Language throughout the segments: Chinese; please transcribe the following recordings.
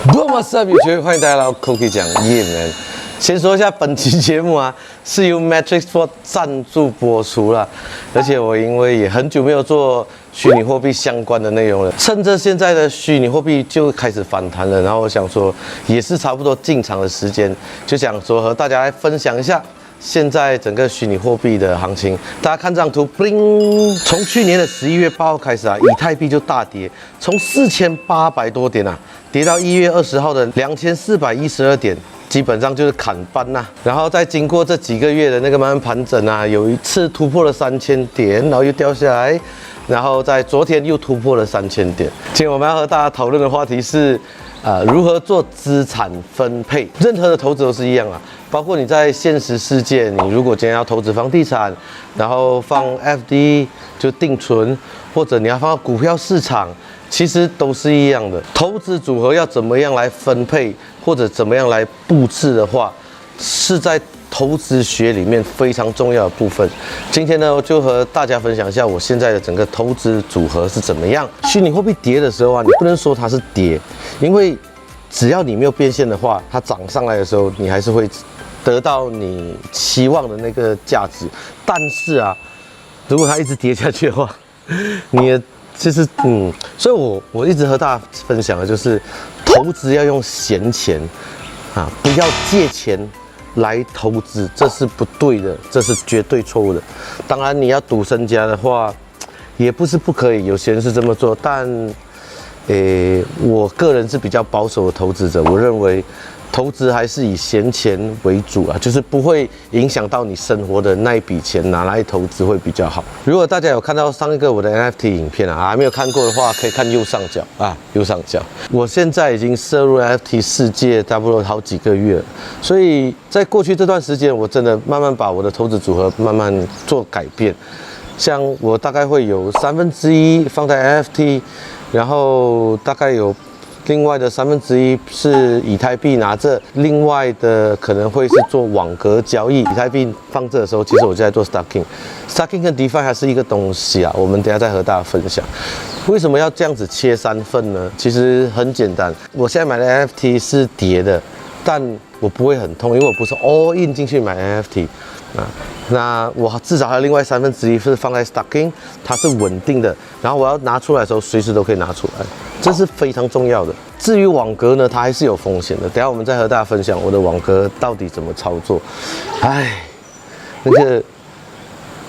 What's up， 有欢迎大家来到 Cookie 讲业能。先说一下本期节目啊，是由 Matrixport 赞助播出啦。而且我因为也很久没有做虚拟货币相关的内容了，趁着现在的虚拟货币就开始反弹了，然后我想说也是差不多进场的时间，就想说和大家来分享一下现在整个虚拟货币的行情。大家看这张图 ，bling， 从去年的11月8号开始啊，以太币就大跌，从4800多点啊，跌到1月20号的2412点。基本上就是砍半呐，然后再经过这几个月的那个慢慢盘整啊，有一次突破了3000点，然后又掉下来，然后在昨天又突破了3000点。今天我们要和大家讨论的话题是，如何做资产分配。任何的投资都是一样啊，包括你在现实世界，你如果今天要投资房地产，然后放 FD 就定存，或者你要放到股票市场。其实都是一样的，投资组合要怎么样来分配，或者怎么样来布置的话，是在投资学里面非常重要的部分。今天呢，我就和大家分享一下我现在的整个投资组合是怎么样。虚拟货币跌的时候啊，你不能说它是跌，因为只要你没有变现的话，它涨上来的时候，你还是会得到你期望的那个价值。但是啊，如果它一直跌下去的话，你的就是所以我一直和大家分享的就是，投资要用闲钱啊，不要借钱来投资，这是不对的，这是绝对错误的。当然，你要赌身家的话，也不是不可以，有些人是这么做，但我个人是比较保守的投资者，我认为投资还是以闲钱为主啊，就是不会影响到你生活的那一笔钱，拿来投资会比较好。如果大家有看到上一个我的 NFT 影片啊，还没有看过的话，可以看右上角啊，右上角。我现在已经涉入 NFT 世界差不多好几个月了，所以在过去这段时间，我真的慢慢把我的投资组合慢慢做改变。像我大概会有1/3放在 NFT， 然后大概有另外的1/3是以太币拿着，另外的可能会是做网格交易。以太币放这的时候，其实我就在做 stacking 跟 DeFi 还是一个东西啊，我们等一下再和大家分享。为什么要这样子切3份呢？其实很简单，我现在买的 NFT 是跌的，但我不会很痛，因为我不是 all in 进去买 NFT 啊。那我至少还有另外1/3是放在 stacking， 它是稳定的，然后我要拿出来的时候，随时都可以拿出来，这是非常重要的。至于网格呢，它还是有风险的。等一下我们再和大家分享我的网格到底怎么操作。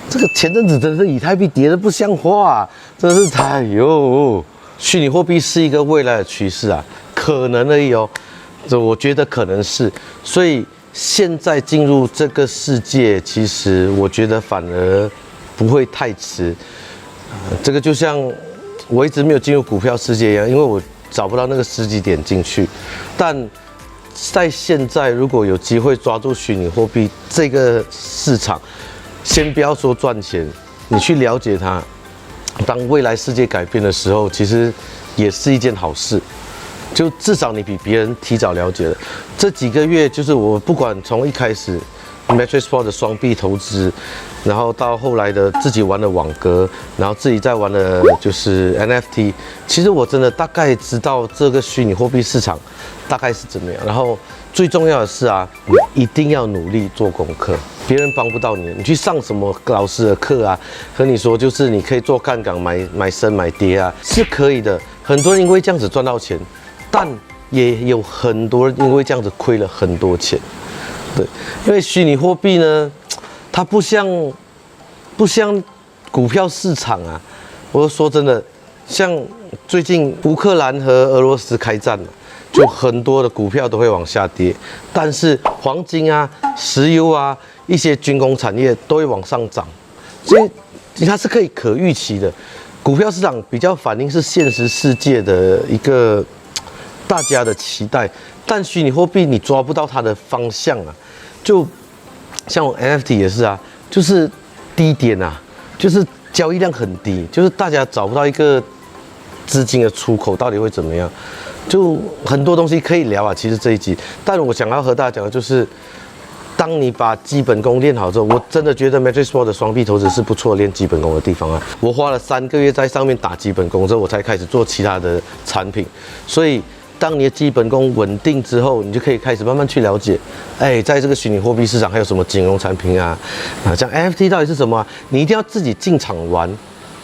这个前阵子真的是以太币跌得不像话啊，真的是虚拟货币是一个未来的趋势啊，可能而已哦。我觉得可能是，所以现在进入这个世界，其实我觉得反而不会太迟。这个就像我一直没有进入股票世界一样，因为我找不到那个时机点进去。但在现在，如果有机会抓住虚拟货币这个市场，先不要说赚钱，你去了解它，当未来世界改变的时候，其实也是一件好事。就至少你比别人提早了解了。这几个月，就是我不管从一开始 Matrixport 的双币投资，然后到后来的自己玩的网格，然后自己在玩的就是 NFT， 其实我真的大概知道这个虚拟货币市场大概是怎么样。然后最重要的是啊，你一定要努力做功课，别人帮不到你，你去上什么老师的课啊，和你说就是你可以做杠杆买升买跌啊，是可以的。很多人因为这样子赚到钱。但也有很多人因为这样子亏了很多钱，对，因为虚拟货币呢，它不像股票市场啊。我说真的，像最近乌克兰和俄罗斯开战嘛，就很多的股票都会往下跌，但是黄金啊、石油啊、一些军工产业都会往上涨，所以它是可预期的。股票市场比较反映是现实世界的一个大家的期待，但虚拟货币你抓不到它的方向啊，就像我 NFT 也是啊，就是低点啊，就是交易量很低，就是大家找不到一个资金的出口到底会怎么样，就很多东西可以聊啊。其实这一集，但我想要和大家讲的就是，当你把基本功练好之后，我真的觉得 Matrixport 的双币投资是不错练基本功的地方啊。我花了3个月在上面打基本功之后，我才开始做其他的产品，所以当你的基本功稳定之后，你就可以开始慢慢去了解，哎，在这个虚拟货币市场还有什么金融产品啊，像 NFT 到底是什么啊？你一定要自己进场玩，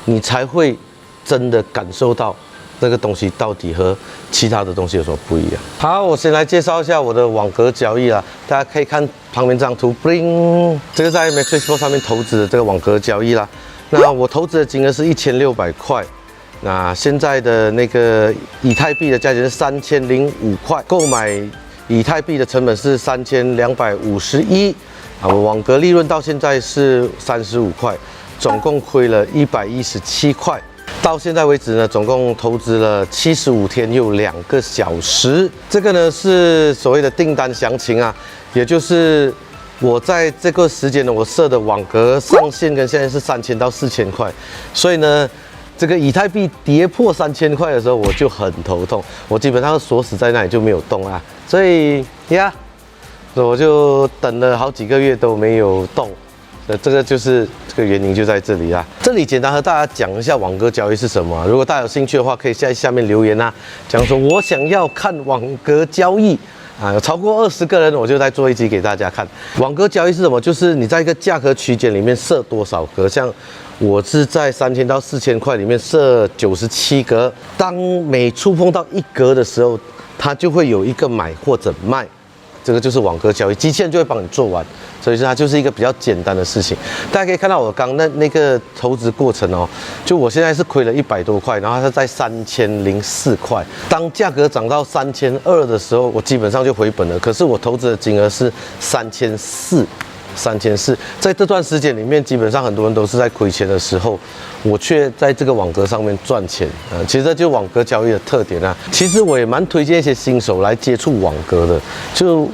你才会真的感受到这个东西到底和其他的东西有什么不一样。好，我先来介绍一下我的网格交易啦，大家可以看旁边这张图 ，bling， 这个在 Matrixport 上面投资的这个网格交易啦。那我投资的金额是1600块。那现在的那个以太币的价钱是3005块，购买以太币的成本是3251，我网格利润到现在是35块，总共亏了117块。到现在为止呢，总共投资了75天又2个小时。这个呢是所谓的订单详情啊，也就是我在这个时间呢，我设的网格上限跟现在是3000到4000块，所以呢。这个以太币跌破3000块的时候，我就很头痛，我基本上锁死在那里就没有动啊，所以呀，我就等了好几个月都没有动，这个就是这个原因就在这里啦。这里简单和大家讲一下网格交易是什么，如果大家有兴趣的话，可以在下面留言啊，讲说我想要看网格交易。有超过20个人，我就再做一集给大家看。网格交易是什么？就是你在一个价格区间里面设多少格，像我是在3000到4000块里面设97格，当每触碰到1格的时候，它就会有一个买或者卖，这个就是网格交易，机器人就会帮你做完，所以说它就是一个比较简单的事情。大家可以看到我刚那个投资过程哦，就我现在是亏了100多块，然后它在3004块，当价格涨到3200的时候，我基本上就回本了。可是我投资的金额是3400，在这段时间里面，基本上很多人都是在亏钱的时候，我却在这个网格上面赚钱其实这就是网格交易的特点啊。其实我也蛮推荐一些新手来接触网格的，就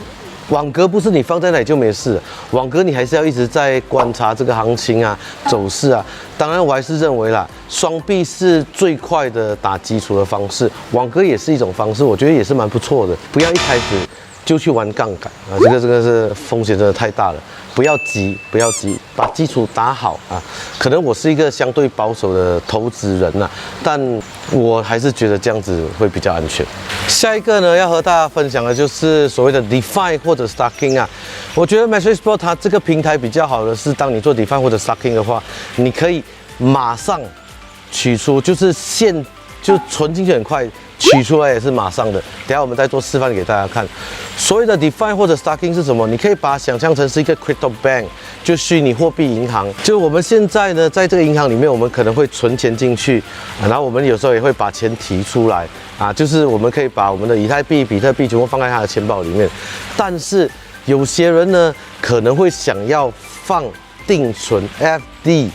网格不是你放在那里就没事，网格你还是要一直在观察这个行情啊、走势啊。当然，我还是认为啦，双币是最快的打基础的方式，网格也是一种方式，我觉得也是蛮不错的。不要一开始就去玩杠杆啊，这个是风险真的太大了。不要急，把基础打好啊。可能我是一个相对保守的投资人呐，但我还是觉得这样子会比较安全。下一个呢，要和大家分享的就是所谓的 DeFi 或者 Staking 啊。我觉得 Matrixport 它这个平台比较好的是，当你做 DeFi 或者 Staking 的话，你可以马上取出，就是就存进去很快，取出来也是马上的。等一下我们再做示范给大家看。所谓的 DeFi 或者 Staking 是什么？你可以把它想象成是一个 Crypto Bank， 就虚拟货币银行。就我们现在呢，在这个银行里面，我们可能会存钱进去，然后我们有时候也会把钱提出来就是我们可以把我们的以太币、比特币全部放在他的钱包里面。但是有些人呢，可能会想要放定存 FD。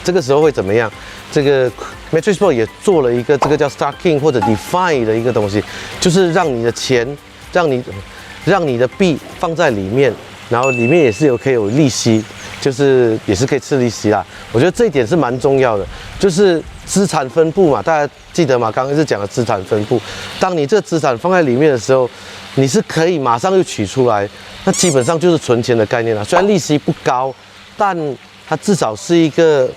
这个时候会怎么样？这个 Matrixport 也做了一个这个叫 Staking 或者 DeFi 的一个东西，就是让你的钱，让你的币放在里面，然后里面也是可以有利息，就是也是可以吃利息啦。我觉得这一点是蛮重要的，就是资产分布嘛，大家记得吗？刚刚是讲的资产分布，当你这个资产放在里面的时候，你是可以马上就取出来，那基本上就是存钱的概念啦。虽然利息不高，但它至少是一个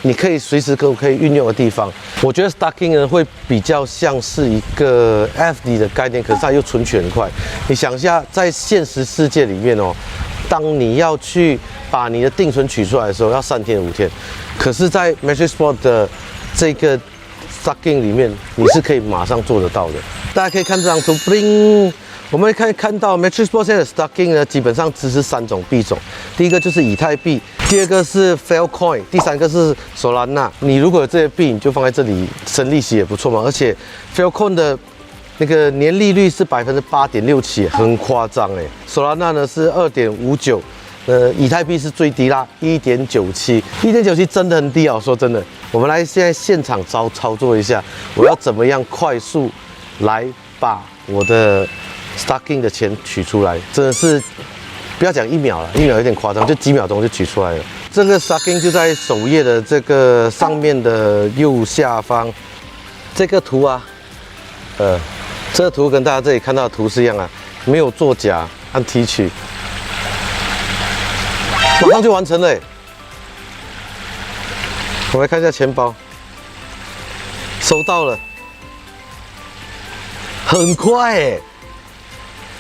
你可以随时可以运用的地方。我觉得 Staking 呢会比较像是一个 FD 的概念，可是它又存取很快。你想一下，在现实世界里面当你要去把你的定存取出来的时候，要3天5天，可是，在 Matrixport 的这个 Staking 里面，你是可以马上做得到的。大家可以看这张图 ，bling。我们可以看到 Matrixport 现在的 Staking 呢，基本上支持3种币种。第一个就是以太币，第二个是 Failcoin， 第三个是 Solana。你如果有这些币，你就放在这里生利息也不错嘛。而且 Failcoin 的那个年利率是8.67%，很夸张哎。Solana 呢是2.59%，以太币是最低啦，1.97%，1.97%真的很低啊！说真的，我们来现在现场操作一下，我要怎么样快速来把我的 Staking 的钱取出来，真的是不要讲1秒了，1秒有点夸张，就几秒钟就取出来了。这个 Staking 就在首页的这个上面的右下方，这个图啊，这个图跟大家这里看到的图是一样啊，没有作假，按提取，马上就完成了。我们来看一下钱包，收到了。很快哎！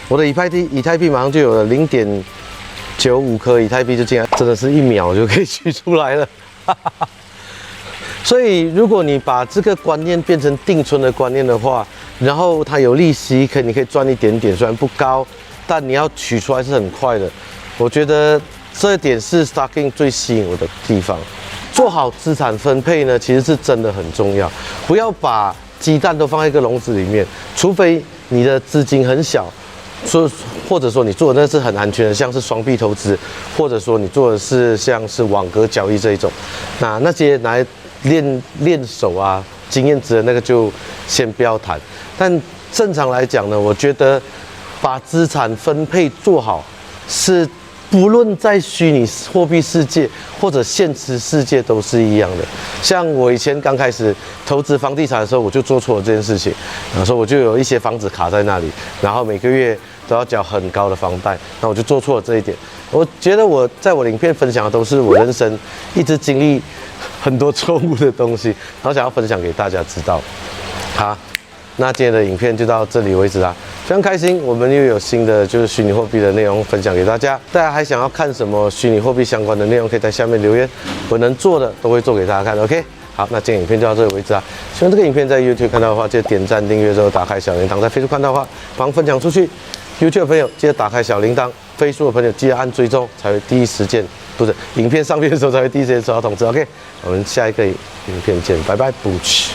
我的以太币马上就有了0.95颗以太币就进来，真的是1秒就可以取出来了。所以，如果你把这个观念变成定存的观念的话，然后它有利息，你可以赚一点点，虽然不高，但你要取出来是很快的。我觉得这一点是 Stacking 最吸引我的地方。做好资产分配呢，其实是真的很重要，不要把鸡蛋都放在一个笼子里面，除非你的资金很小。或者说你做的那是很安全的，像是双币投资，或者说你做的是像是网格交易这一种，那些拿来练手啊、经验值的那个就先不要谈。但正常来讲呢，我觉得把资产分配做好是不论在虚拟货币世界或者现实世界都是一样的。像我以前刚开始投资房地产的时候，我就做错了这件事情，然后我就有一些房子卡在那里，然后每个月都要缴很高的房贷，那我就做错了这一点。我觉得我在我的影片分享的都是我人生一直经历很多错误的东西，然后想要分享给大家知道。好，那今天的影片就到这里为止啦。非常开心，我们又有新的就是虚拟货币的内容分享给大家。大家还想要看什么虚拟货币相关的内容，可以在下面留言，我能做的都会做给大家看。OK， 好，那今天影片就到这里为止啊。希望这个影片在 YouTube 看到的话，记得点赞、订阅之后打开小铃铛；在 Facebook 看到的话，帮分享出去。YouTube 的朋友记得打开小铃铛，Facebook 的朋友记得按追踪，才会第一时间，不是影片上片的时候才会第一时间收到通知。OK， 我们下一个影片见，拜拜，不去。